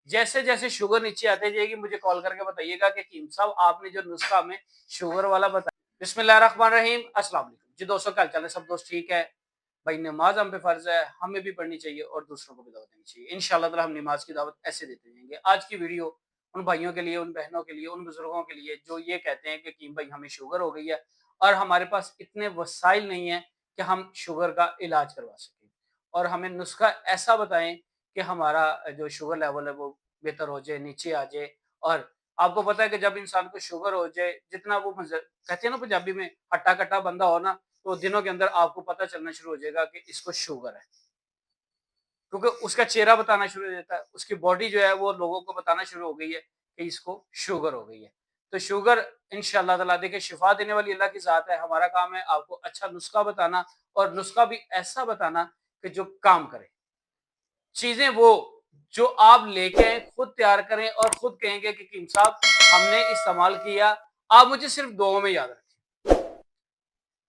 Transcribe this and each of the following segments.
जैसे जैसे शुगर नीचे आते जाएगी मुझे कॉल करके बताइएगा कि कीम साहब आपने जो नुस्खा हमें शुगर वाला बताया। बिस्मिल्लाहिर्रहमानिर्रहीम, अस्सलाम वालेकुम जी दोस्तों, क्या हाल चाल है? सब दोस्त ठीक है भाई? नमाज हम पे फर्ज है, हमें भी पढ़नी चाहिए और दूसरों को भी दावत देनी चाहिए। इंशाल्लाह ताला हम नमाज की दावत ऐसे देते जाएंगे। आज की वीडियो उन भाइयों के लिए, उन बहनों के लिए, उन बुजुर्गों के लिए जो ये कहते हैं कि कीम भाई हमें शुगर हो गई है और हमारे पास इतने वसाइल नहीं है कि हम शुगर का इलाज करवा सकें, और हमें नुस्खा ऐसा बताएं कि हमारा जो शुगर लेवल है वो बेहतर हो जाए, नीचे आ जाए। और आपको पता है कि जब इंसान को शुगर हो जाए, जितना वो कहते हैं ना पंजाबी में, हट्टा कट्टा बंदा हो ना, तो दिनों के अंदर आपको पता चलना शुरू हो जाएगा कि इसको शुगर है, क्योंकि उसका चेहरा बताना शुरू हो जाता है, उसकी बॉडी जो है वो लोगों को बताना शुरू हो गई है कि इसको शुगर हो गई है। तो शुगर इंशाल्लाह ताला देखिए शिफा देने वाली अल्लाह की ज़ात है। हमारा काम है आपको अच्छा नुस्खा बताना, और नुस्खा भी ऐसा बताना कि जो काम करे। चीजें वो जो आप लेके आए, खुद तैयार करें और खुद कहेंगे कि कीम साहब हमने इस्तेमाल किया। आप मुझे सिर्फ दुआओं में याद रखें।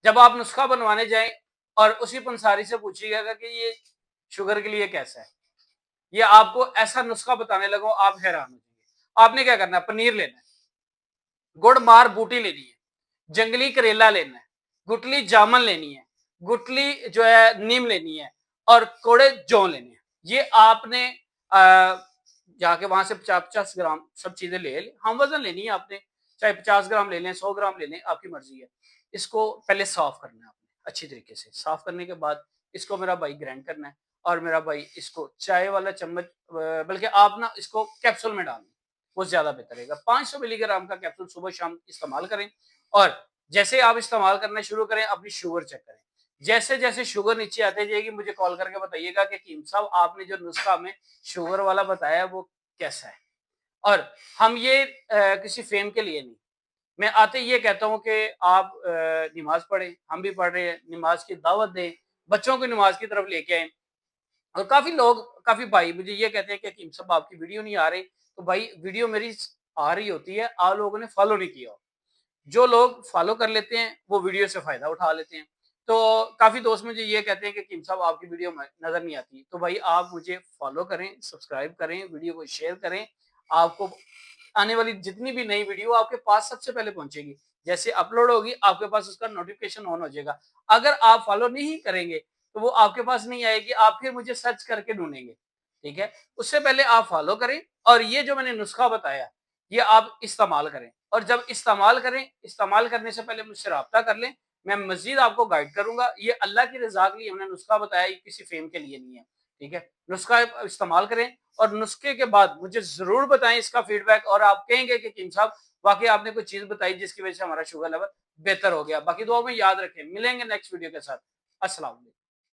जब आप नुस्खा बनवाने जाएं और उसी पंसारी से पूछिएगा कि ये शुगर के लिए कैसा है, ये आपको ऐसा नुस्खा बताने लगो, आप हैरान हो जाएंगे। आपने क्या करना है? पनीर लेना है, गुड़ मार बूटी लेनी है, जंगली करेला लेना है, गुटली जामन लेनी है, गुटली जो है नीम लेनी है, और कोड़े जौ लेने हैं। ये आपने जाके वहां से 50-50 ग्राम सब चीजें ले लें। हम वजन लेनी है आपने, चाहे 50 ग्राम ले लें, 100 ग्राम ले लें, आपकी मर्जी है। इसको पहले साफ करना है आपने अच्छी तरीके से। साफ करने के बाद इसको मेरा भाई ग्राइंड करना है, और मेरा भाई इसको चाय वाला चम्मच, बल्कि आप ना इसको कैप्सूल में डालें, वो ज्यादा बेहतर रहेगा। 500 मिलीग्राम का कैप्सूल सुबह शाम इस्तेमाल करें, और जैसे आप इस्तेमाल करना शुरू करें अपनी शुगर चेक करें। जैसे जैसे शुगर नीचे आते जाएगी मुझे कॉल करके बताइएगा कि कीम साहब आपने जो नुस्खा हमें शुगर वाला बताया वो कैसा है। और हम ये किसी फेम के लिए नहीं, मैं आते ये कहता हूँ कि आप नमाज पढ़ें, हम भी पढ़ रहे हैं, नमाज की दावत दें, बच्चों को नमाज की तरफ लेके आए। और काफी लोग, काफी भाई मुझे ये कहते हैं कि कीम साहब आपकी वीडियो नहीं आ रही। तो भाई वीडियो मेरी आ रही होती है, आप लोगों ने फॉलो नहीं किया। जो लोग फॉलो कर लेते हैं वो वीडियो से फायदा उठा लेते हैं। तो काफी दोस्त मुझे ये कहते हैं कि कीम साहब आपकी वीडियो नजर नहीं आती। तो भाई आप मुझे फॉलो करें, सब्सक्राइब करें, वीडियो को शेयर करें। आपको आने वाली जितनी भी नई वीडियो आपके पास सबसे पहले पहुंचेगी। जैसे अपलोड होगी आपके पास उसका नोटिफिकेशन ऑन हो जाएगा। अगर आप फॉलो नहीं करेंगे तो वो आपके पास नहीं आएगी, आप फिर मुझे सर्च करके ढूंढेंगे। ठीक है, उससे पहले आप फॉलो करें, और ये जो मैंने नुस्खा बताया ये आप इस्तेमाल करें। और जब इस्तेमाल करें, इस्तेमाल करने से पहले मुझसे राब्ता कर लें, मैं मजीद आपको गाइड करूंगा। ये अल्लाह की रजा के लिए हमने नुस्खा बताया, ये किसी फेम के लिए नहीं है। ठीक है, नुस्खा इस्तेमाल करें, और नुस्खे के बाद मुझे जरूर बताएं इसका फीडबैक, और आप कहेंगे कि किंग साहब वाकई आपने कोई चीज बताई जिसकी वजह से हमारा शुगर लेवल बेहतर हो गया। बाकी दुआ में याद रखें, मिलेंगे नेक्स्ट वीडियो के साथ। अस्सलाम वालेकुम।